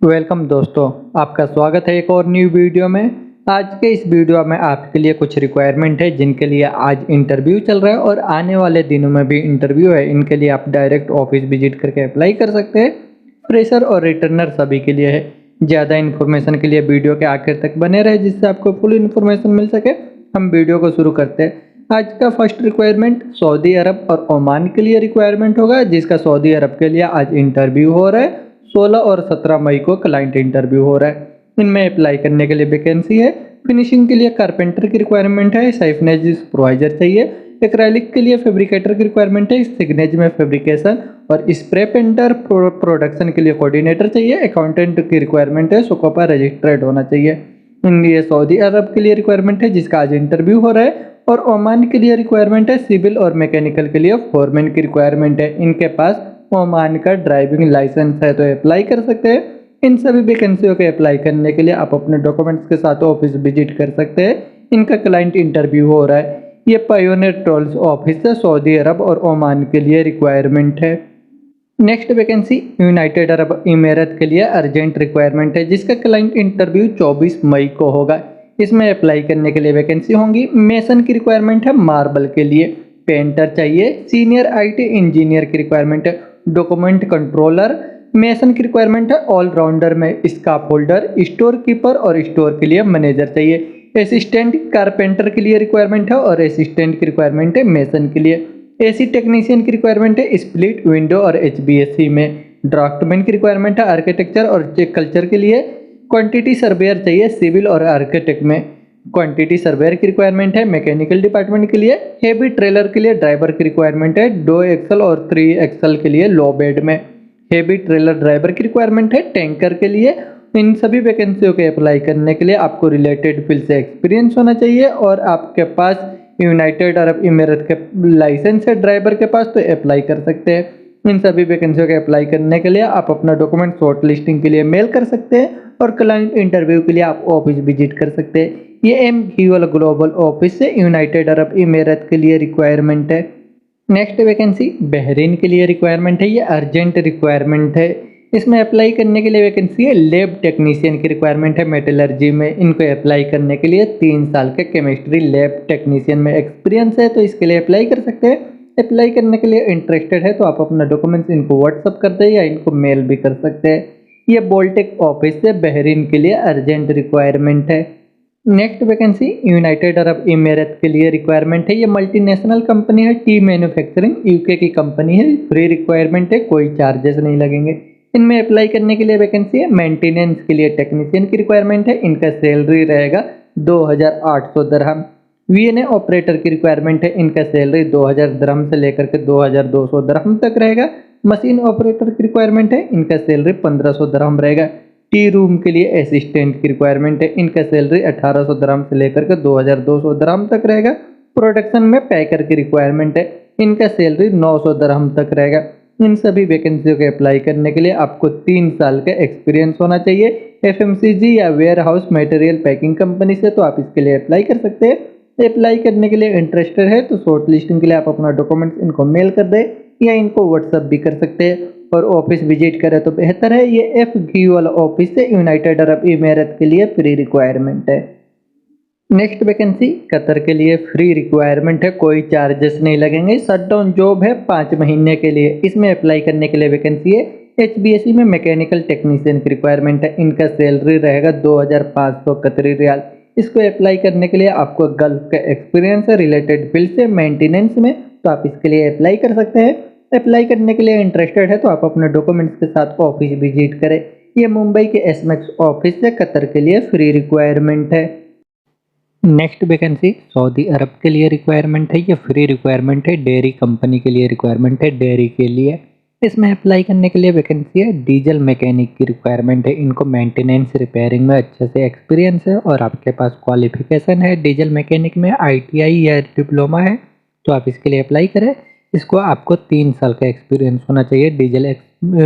Welcome दोस्तों, आपका स्वागत है एक और न्यू वीडियो में। आज के इस वीडियो में आपके लिए कुछ रिक्वायरमेंट है जिनके लिए आज इंटरव्यू चल रहा है और आने वाले दिनों में भी इंटरव्यू है। इनके लिए आप डायरेक्ट ऑफिस विजिट करके अप्लाई कर सकते हैं। फ्रेशर और रिटर्नर सभी के लिए है। ज़्यादा इन्फॉर्मेशन के लिए वीडियो के आखिर तक बने रहे जिससे आपको फुल इन्फॉर्मेशन मिल सके। हम वीडियो को शुरू करते हैं। आज का फर्स्ट रिक्वायरमेंट सऊदी अरब और ओमान के लिए रिक्वायरमेंट होगा, जिसका सऊदी अरब के लिए आज इंटरव्यू हो रहा है। 16 और 17 मई को क्लाइंट इंटरव्यू हो रहा है। इनमें अप्लाई करने के लिए वैकेंसी है। फिनिशिंग के लिए कारपेंटर की रिक्वायरमेंट है। साइफनेज सुपरवाइजर चाहिए। एक्रेलिक के लिए फैब्रिकेटर की रिक्वायरमेंट है। सिग्नेज में फैब्रिकेशन और स्प्रे पेंटर प्रोडक्शन के लिए कोऑर्डिनेटर चाहिए। अकाउंटेंट की रिक्वायरमेंट है। सोकोपा रजिस्टर्ड होना चाहिए। ये सऊदी अरब के लिए रिक्वायरमेंट है जिसका आज इंटरव्यू हो रहा है। और ओमान के लिए रिक्वायरमेंट है। सिविल और मैकेनिकल के लिए फोरमैन की रिक्वायरमेंट है। इनके पास ओमान का ड्राइविंग लाइसेंस है तो अप्लाई कर सकते हैं। इन सभी वैकेंसियों के अप्लाई करने के लिए आप अपने डॉक्यूमेंट्स के साथ ऑफिस विजिट कर सकते हैं। इनका क्लाइंट इंटरव्यू हो रहा है। ये पायोनियर टोल्स ऑफिस है, सऊदी अरब और ओमान के लिए रिक्वायरमेंट है। नेक्स्ट वैकेंसी यूनाइटेड अरब इमारात के लिए अर्जेंट रिक्वायरमेंट है जिसका क्लाइंट इंटरव्यू 24 मई को होगा। इसमें अप्लाई करने के लिए वैकेंसी होंगी। मेसन की रिक्वायरमेंट है। मार्बल के लिए पेंटर चाहिए। सीनियर आईटी इंजीनियर की रिक्वायरमेंट है। डॉक्यूमेंट कंट्रोलर मेसन की रिक्वायरमेंट है। ऑलराउंडर में स्काफ होल्डर, स्टोर कीपर और स्टोर के लिए मैनेजर चाहिए। असिस्टेंट कारपेंटर के लिए रिक्वायरमेंट है और असिस्टेंट की रिक्वायरमेंट है मेसन के लिए। एसी टेक्नीशियन की रिक्वायरमेंट है स्प्लिट विंडो और एचबीएससी में। ड्राफ्टमैन की रिक्वायरमेंट है आर्किटेक्चर और कल्चर के लिए। क्वांटिटी सर्वेयर चाहिए सिविल और आर्किटेक्ट में। क्वांटिटी सर्वेयर की रिक्वायरमेंट है मैकेनिकल डिपार्टमेंट के लिए। हेवी ट्रेलर के लिए ड्राइवर की रिक्वायरमेंट है 2 एक्सल और 3 एक्सल के लिए लो बेड में। हेवी ट्रेलर ड्राइवर की रिक्वायरमेंट है टैंकर के लिए। इन सभी वैकेंसियों के अप्लाई करने के लिए आपको रिलेटेड फील्ड से एक्सपीरियंस होना चाहिए और आपके पास यूनाइटेड अरब इमारात के लाइसेंस है ड्राइवर के पास तो अप्लाई कर सकते हैं। इन सभी वैकेंसियों के अप्लाई करने के लिए आप अपना डॉक्यूमेंट शॉर्ट लिस्टिंग के लिए मेल कर सकते हैं और क्लाइंट इंटरव्यू के लिए आप ऑफिस विजिट कर सकते हैं। ये एम ग्यूअल ग्लोबल ऑफिस से यूनाइटेड अरब इमारात के लिए रिक्वायरमेंट है। नेक्स्ट वैकेंसी बहरीन के लिए रिक्वायरमेंट है। ये अर्जेंट रिक्वायरमेंट है। इसमें अप्लाई करने के लिए वैकेंसी है। लैब टेक्नीशियन की रिक्वायरमेंट है मेटलर्जी में। इनको अप्लाई करने के लिए 3 साल के केमिस्ट्री लैब टेक्नीशियन में एक्सपीरियंस है तो इसके लिए अप्लाई कर सकते हैं। अप्लाई करने के लिए इंटरेस्टेड है तो आप अपना डॉक्यूमेंट्स इनको व्हाट्सअप कर दें या इनको मेल भी कर सकते हैं। ये बोल्टेक ऑफिस से बहरीन के लिए अर्जेंट रिक्वायरमेंट है। नेक्स्ट वैकेंसी यूनाइटेड अरब इमारात के लिए रिक्वायरमेंट है। ये मल्टीनेशनल कंपनी है। टी मैन्युफैक्चरिंग यूके की कंपनी है। फ्री रिक्वायरमेंट है, कोई चार्जेस नहीं लगेंगे। इनमें अप्लाई करने के लिए वैकेंसी है। मेंटेनेंस के लिए टेक्नीशियन की रिक्वायरमेंट है। इनका सैलरी रहेगा 2800 दरहम। वीएनए ऑपरेटर की रिक्वायरमेंट है। इनका सैलरी 2000 दरहम से लेकर के 2200 दरहम तक रहेगा। मशीन ऑपरेटर की रिक्वायरमेंट है। इनका सैलरी 1500 दरहम रहेगा। टी रूम के लिए असिस्टेंट की रिक्वायरमेंट है। इनका सैलरी 1800 दरहम से लेकर के 2200 दरहम तक रहेगा। प्रोडक्शन में पैकर की रिक्वायरमेंट है। इनका सैलरी 900 दरहम तक रहेगा। इन सभी वैकेंसियों के अप्लाई करने के लिए आपको 3 साल का एक्सपीरियंस होना चाहिए एफएमसीजी या warehouse material packing company से तो आप इसके लिए अप्लाई कर सकते हैं। अप्लाई करने के लिए इंटरेस्टेड है तो शॉर्ट लिस्टिंग के लिए आप अपना डॉक्यूमेंट्स इनको मेल कर दें या इनको व्हाट्सअप भी कर सकते हैं और ऑफिस विजिट करें तो बेहतर है। ये एफ क्यू वाला ऑफिस से यूनाइटेड अरब इमारात के लिए फ्री रिक्वायरमेंट है। नेक्स्ट वैकेंसी कतर के लिए फ्री रिक्वायरमेंट है, कोई चार्जेस नहीं लगेंगे। शटडाउन जॉब है 5 महीने के लिए। इसमें अप्लाई करने के लिए वैकेंसी है। एचबीएससी में मैकेनिकल टेक्नीशियन की रिक्वायरमेंट है। इनका सैलरी रहेगा 2500 कतरी रियाल। इसको अप्लाई करने के लिए आपको गल्फ का एक्सपीरियंस है रिलेटेड फील्ड से मेंटेनेंस में तो आप इसके लिए अप्लाई कर सकते हैं। अप्लाई करने के लिए इंटरेस्टेड है तो आप अपने डॉक्यूमेंट्स के साथ ऑफिस विजिट करें। ये मुंबई के एसमेक्स ऑफिस से कतर के लिए फ्री रिक्वायरमेंट है। नेक्स्ट वैकेंसी सऊदी अरब के लिए रिक्वायरमेंट है। ये फ्री रिक्वायरमेंट है। डेयरी कंपनी के लिए रिक्वायरमेंट है, डेयरी के लिए। इसमें अप्लाई करने के लिए वैकेंसी है। डीजल मैकेनिक की रिक्वायरमेंट है। इनको मेंटेनेंस रिपेयरिंग में अच्छे से एक्सपीरियंस है और आपके पास क्वालिफिकेशन है डीजल मैकेनिक में आईटीआई या डिप्लोमा है तो आप इसके लिए अप्लाई करें। इसको आपको 3 साल का एक्सपीरियंस होना चाहिए डीजल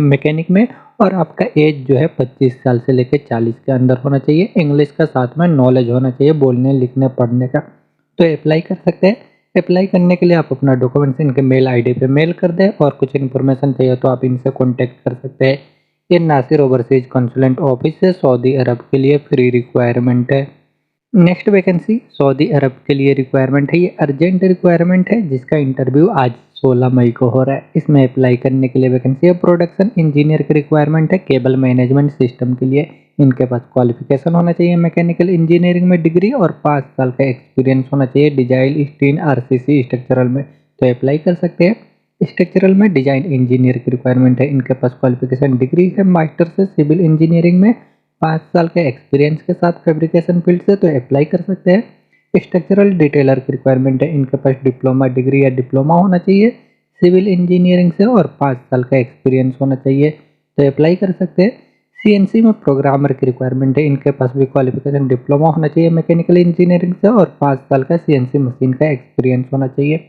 मैकेनिक में और आपका एज जो है 25 साल से लेकर 40 के अंदर होना चाहिए। इंग्लिश का साथ में नॉलेज होना चाहिए बोलने लिखने पढ़ने का तो अप्लाई कर सकते हैं। अप्लाई करने के लिए आप अपना डॉक्यूमेंट्स इनके मेल आईडी पे मेल कर दें और कुछ इन्फॉर्मेशन चाहिए तो आप इनसे कांटेक्ट कर सकते हैं। ये नासिर ओवरसीज कंसुलेंट ऑफिस से सऊदी अरब के लिए फ्री रिक्वायरमेंट है। नेक्स्ट वैकेंसी सऊदी अरब के लिए रिक्वायरमेंट है। ये अर्जेंट रिक्वायरमेंट है जिसका इंटरव्यू आज 16 मई को हो रहा है। इसमें अप्लाई करने के लिए वैकेंसी है। प्रोडक्शन इंजीनियर की रिक्वायरमेंट है। केबल मैनेजमेंट सिस्टम के लिए इनके पास क्वालिफिकेशन होना चाहिए मैकेनिकल इंजीनियरिंग में डिग्री और 5 साल का एक्सपीरियंस होना चाहिए डिजाइन स्टीन आरसीसी स्ट्रक्चरल में, तो अप्लाई कर सकते हैं। स्ट्रक्चरल में डिजाइन इंजीनियर की रिक्वायरमेंट है। इनके पास क्वालिफिकेशन डिग्री है मास्टर से सिविल इंजीनियरिंग में, 5 साल के एक्सपीरियंस के साथ फैब्रिकेशन फील्ड से, तो अप्लाई कर सकते हैं। स्ट्रक्चरल डिटेलर की रिक्वायरमेंट है। इनके पास डिप्लोमा डिग्री या डिप्लोमा होना चाहिए सिविल इंजीनियरिंग से और 5 साल का एक्सपीरियंस होना चाहिए, तो अप्लाई कर सकते हैं। सीएनसी में प्रोग्रामर की रिक्वायरमेंट है। इनके पास भी क्वालिफिकेशन डिप्लोमा होना चाहिए मैकेनिकल इंजीनियरिंग से और 5 साल का सीएनसी मशीन का एक्सपीरियंस होना चाहिए।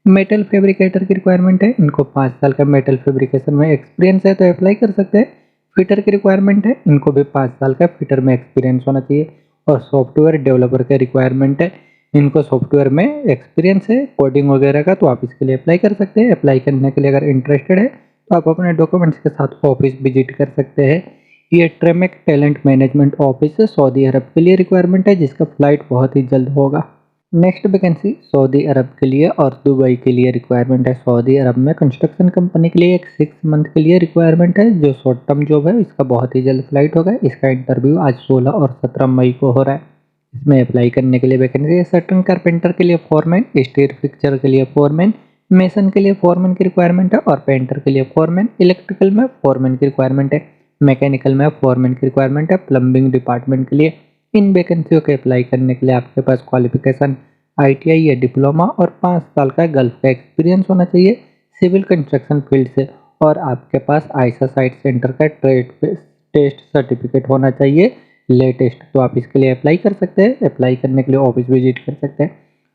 मेटल फैब्रिकेटर की रिक्वायरमेंट है। इनको 5 साल का मेटल फैब्रिकेशन में एक्सपीरियंस है, तो अप्लाई कर सकते हैं। फिटर की रिक्वायरमेंट है। इनको भी 5 साल का फिटर में एक्सपीरियंस होना चाहिए। और सॉफ्टवेयर डेवलपर की रिक्वायरमेंट है। इनको सॉफ्टवेयर में एक्सपीरियंस है कोडिंग वगैरह का, तो आप इसके लिए अप्लाई कर सकते हैं। अप्लाई करने के लिए अगर इंटरेस्टेड है तो आप अपने डॉक्यूमेंट्स के साथ ऑफिस विजिट कर सकते हैं। ये ट्रेमेक टैलेंट मैनेजमेंट ऑफिस है, सऊदी अरब के लिए रिक्वायरमेंट है जिसका फ्लाइट बहुत ही जल्द होगा। नेक्स्ट वैकेंसी सऊदी अरब के लिए और दुबई के लिए रिक्वायरमेंट है। सऊदी अरब में कंस्ट्रक्शन कंपनी के लिए एक 6 मंथ के लिए रिक्वायरमेंट है जो शॉर्ट टर्म जॉब है। इसका बहुत ही जल्द फ्लाइट होगा। इसका इंटरव्यू आज 16 और 17 मई को हो रहा है। इसमें अप्लाई करने के लिए वैकेंसी है। सर्टन कारपेंटर के लिए फोरमैन, स्टील फिक्सर के लिए फोरमैन, मेसन के लिए फोरमैन की रिक्वायरमेंट है और पेंटर के लिए फोरमैन, इलेक्ट्रिकल में फोरमैन की रिक्वायरमेंट है, मैकेनिकल में फोरमैन की रिक्वायरमेंट है, प्लम्बिंग डिपार्टमेंट के लिए। इन वैकेंसियों के अप्लाई करने के लिए आपके पास क्वालिफिकेशन आईटीआई या डिप्लोमा और 5 साल का गल्फ का एक्सपीरियंस होना चाहिए सिविल कंस्ट्रक्शन फील्ड से, और आपके पास आयसा साइट सेंटर का ट्रेड टेस्ट सर्टिफिकेट होना चाहिए लेटेस्ट, तो आप इसके लिए अप्लाई कर सकते हैं। अप्लाई करने के लिए ऑफिस विजिट कर सकते हैं।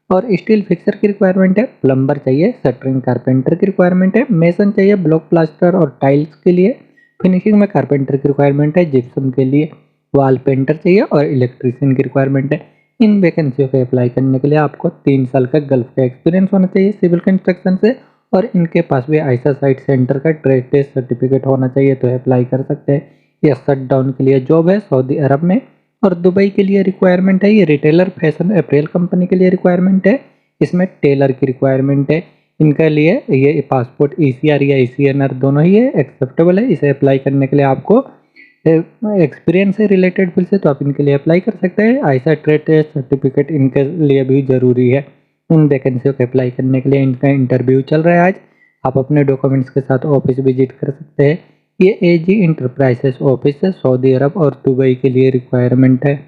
और स्टील फिक्सर की रिक्वायरमेंट है। प्लम्बर चाहिए, शटरिंग कारपेंटर की रिक्वायरमेंट है, मेसन चाहिए ब्लॉक प्लास्टर और टाइल्स के लिए, फिनिशिंग में कारपेंटर की रिक्वायरमेंट है, जिप्सम के लिए, वॉल पेंटर चाहिए और इलेक्ट्रीशियन की रिक्वायरमेंट है। इन वैकेंसियों पे अप्लाई करने के लिए आपको 3 साल का गल्फ का एक्सपीरियंस होना चाहिए सिविल कंस्ट्रक्शन से, और इनके पास भी आयसा साइट सेंटर का ट्रेड टेस्ट सर्टिफिकेट होना चाहिए, तो अप्लाई कर सकते हैं। यह शट डाउन के लिए जॉब है सऊदी अरब में। और दुबई के लिए रिक्वायरमेंट है। ये रिटेलर फैशन अप्रैल कंपनी के लिए रिक्वायरमेंट है। इसमें टेलर की रिक्वायरमेंट है। इनके लिए ये पासपोर्ट ईसीआर या ईसीएनआर दोनों ही है, एक्सेप्टेबल है। इसे अप्लाई करने के लिए आपको एक्सपीरियंस से रिलेटेड फील्ड से, तो आप इनके लिए अप्लाई कर सकते हैं। आयसा ट्रेड टेस्ट सर्टिफिकेट इनके लिए भी ज़रूरी है। इन वैकेंसियों को अप्लाई करने के लिए इनका इंटरव्यू चल रहा है आज। आप अपने डॉक्यूमेंट्स के साथ ऑफिस विजिट कर सकते हैं। ये एजी इंटरप्राइजेस ऑफिस है सऊदी अरब और दुबई के लिए रिक्वायरमेंट है।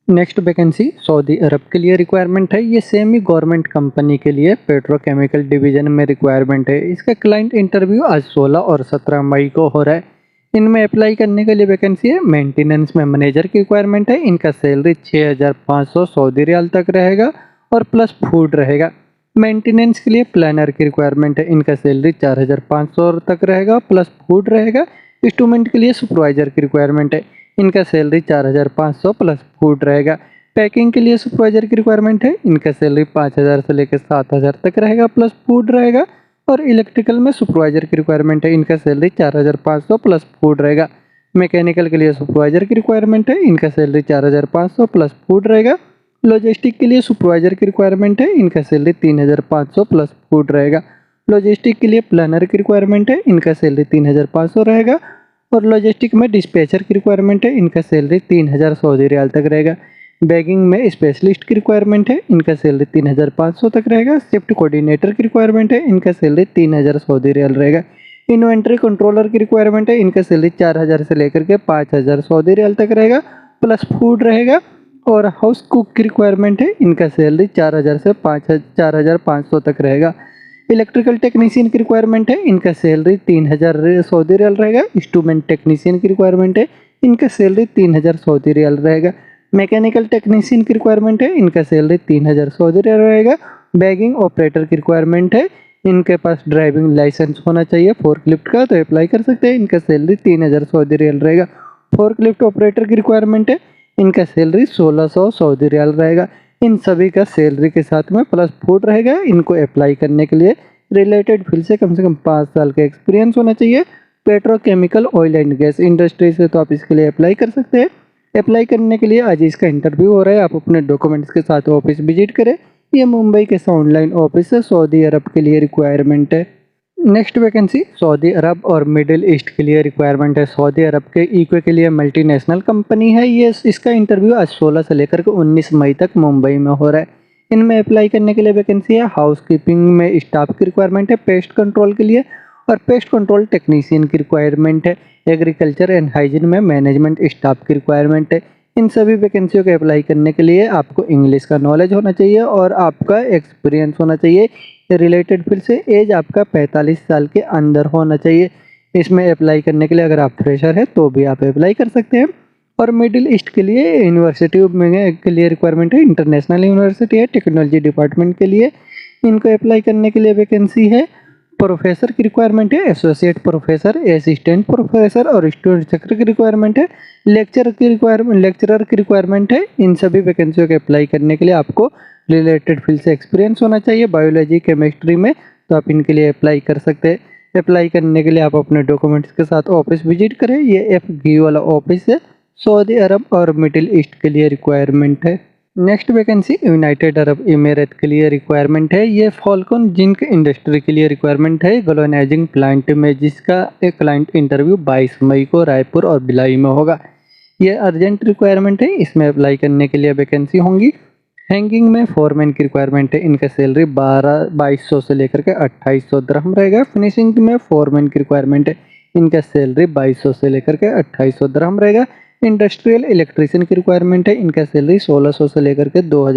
नेक्स्ट वैकेंसी सऊदी अरब के लिए रिक्वायरमेंट है। ये सेमी गवर्नमेंट कंपनी के लिए पेट्रोकेमिकल डिवीजन में रिक्वायरमेंट है। इसका क्लाइंट इंटरव्यू आज 16 और 17 मई को हो रहा है। इनमें अप्लाई करने के लिए वैकेंसी है। मेंटेनेंस में मैनेजर की रिक्वायरमेंट है। इनका सैलरी 6500 सऊदी रियाल तक रहेगा और प्लस फूड रहेगा। मेंटेनेंस के लिए प्लानर की रिक्वायरमेंट है। इनका सैलरी 4500 तक रहेगा प्लस फूड रहेगा। इंस्ट्रूमेंट के लिए सुपरवाइजर की रिक्वायरमेंट है। इनका सैलरी 4500 प्लस फूड रहेगा। पैकिंग के लिए सुपरवाइजर की रिक्वायरमेंट है। इनका सैलरी 5000 से लेकर 7000 तक रहेगा प्लस फूड रहेगा। और इलेक्ट्रिकल में सुपरवाइजर की रिक्वायरमेंट है। इनका सैलरी 4500 प्लस फूड रहेगा। मैकेनिकल के लिए सुपरवाइजर की रिक्वायरमेंट है। इनका सैलरी 4500 प्लस फूड रहेगा। लॉजिस्टिक के लिए सुपरवाइजर की रिक्वायरमेंट है। इनका सैलरी 3500 प्लस फूड रहेगा। लॉजिस्टिक के लिए प्लानर की रिक्वायरमेंट है। इनका सैलरी 3500 रहेगा। और लॉजिस्टिक में डिस्पैचर की रिक्वायरमेंट है। इनका सैलरी 3000 सऊदी रियाल तक रहेगा। बैगिंग में स्पेशलिस्ट की रिक्वायरमेंट है। इनका सैलरी 3500 तक रहेगा। शिफ्ट कोऑर्डिनेटर की रिक्वायरमेंट है। इनका सैलरी 3000 सऊदी रियाल रहेगा। इन्वेंट्री कंट्रोलर की रिक्वायरमेंट है। इनका सैलरी 4000 से लेकर के 5000 सऊदी रियाल तक रहेगा प्लस फूड रहेगा। और हाउस कुक की रिक्वायरमेंट है। इनका सैलरी 4000 से 4500 तक रहेगा। इलेक्ट्रिकल टेक्नीशियन की रिक्वायरमेंट है। इनका सैलरी 3000 सऊदी रियाल रहेगा। इंस्ट्रूमेंट टेक्नीशियन की रिक्वायरमेंट है। इनका सैलरी 3000 सऊदी रियाल रहेगा। मैकेनिकल टेक्नीशियन की रिक्वायरमेंट है। इनका सैलरी 3000 सऊदी रियाल रहेगा। बैगिंग ऑपरेटर की रिक्वायरमेंट है। इनके पास ड्राइविंग लाइसेंस होना चाहिए फोर्कलिफ्ट का, तो अप्लाई कर सकते हैं। इनका सैलरी 3000 सऊदी रियाल रहेगा। फोर्कलिफ्ट ऑपरेटर की रिक्वायरमेंट है। इनका सैलरी 1600 सऊदी रियाल रहेगा। इन सभी का सैलरी के साथ में प्लस फूड रहेगा। इनको अप्लाई करने के लिए रिलेटेड फील्ड से कम 5 साल का एक्सपीरियंस होना चाहिए। Petrochemical oil and gas industry से, तो आप इसके लिए अप्लाई कर सकते हैं। अप्लाई करने के लिए आज इसका इंटरव्यू हो रहा है। आप अपने डॉक्यूमेंट्स के साथ ऑफिस विजिट करें। ये मुंबई के ऑनलाइन ऑफिस है, सऊदी अरब के लिए रिक्वायरमेंट है। नेक्स्ट वैकेंसी सऊदी अरब और मिडिल ईस्ट के लिए रिक्वायरमेंट है। सऊदी अरब के इक्वे के लिए मल्टीनेशनल कंपनी है ये। इसका इंटरव्यू आज 16 से लेकर के 19 मई तक मुंबई में हो रहा है। इनमें अप्लाई करने के लिए वैकेंसी है। हाउस कीपिंग में स्टाफ की रिक्वायरमेंट है, पेस्ट कंट्रोल के लिए और पेस्ट कंट्रोल टेक्नीशियन की रिक्वायरमेंट है। एग्रीकल्चर एंड हाइजीन में मैनेजमेंट स्टाफ की रिक्वायरमेंट है। इन सभी वैकेंसियों के अप्लाई करने के लिए आपको इंग्लिश का नॉलेज होना चाहिए और आपका एक्सपीरियंस होना चाहिए रिलेटेड फील्ड से। एज आपका 45 साल के अंदर होना चाहिए। इसमें अप्लाई करने के लिए अगर आप फ्रेशर हैं तो भी आप अप्लाई कर सकते हैं। और मिडिल ईस्ट के लिए यूनिवर्सिटी में के लिए रिक्वायरमेंट है। इंटरनेशनल यूनिवर्सिटी है, टेक्नोलॉजी डिपार्टमेंट के लिए इनको अप्लाई करने के लिए वैकेंसी है। प्रोफेसर की रिक्वायरमेंट है, एसोसिएट प्रोफेसर, असिस्टेंट प्रोफेसर और स्टूडेंट सेक्रेटरी की रिक्वायरमेंट है। लेक्चरर की रिक्वायरमेंट है। इन सभी वैकेंसियों के अप्लाई करने के लिए आपको रिलेटेड फील्ड से एक्सपीरियंस होना चाहिए बायोलॉजी केमिस्ट्री में, तो आप इनके लिए अप्लाई कर सकते हैं। अप्लाई करने के लिए आप अपने डॉक्यूमेंट्स के साथ ऑफिस विजिट करें। ये FG वाला ऑफिस है, सऊदी अरब और मिडिल ईस्ट के लिए रिक्वायरमेंट है। Next vacancy United Arab emirate के लिए रिक्वायरमेंट है। ये फॉल्कन जिंक इंडस्ट्री के लिए रिक्वायरमेंट है, गलोनाइजिंग प्लांट में, जिसका एक क्लाइंट इंटरव्यू 22 मई को रायपुर और भिलाई में होगा। ये अर्जेंट रिक्वायरमेंट है। इसमें अप्लाई करने के लिए वैकेंसी होंगी। हैंगिंग में फोरमैन की रिक्वायरमेंट है। इनका सैलरी 2200 से लेकर के 2800 दिरहम रहेगा। फिनिशिंग में फोरमैन की रिक्वायरमेंट है। इनका सैलरी 2200 से लेकर के 2800 दिरहम रहेगा। इंडस्ट्रियल इलेक्ट्रीशियन की रिक्वायरमेंट है। इनका सैलरी 1600 से लेकर के 2000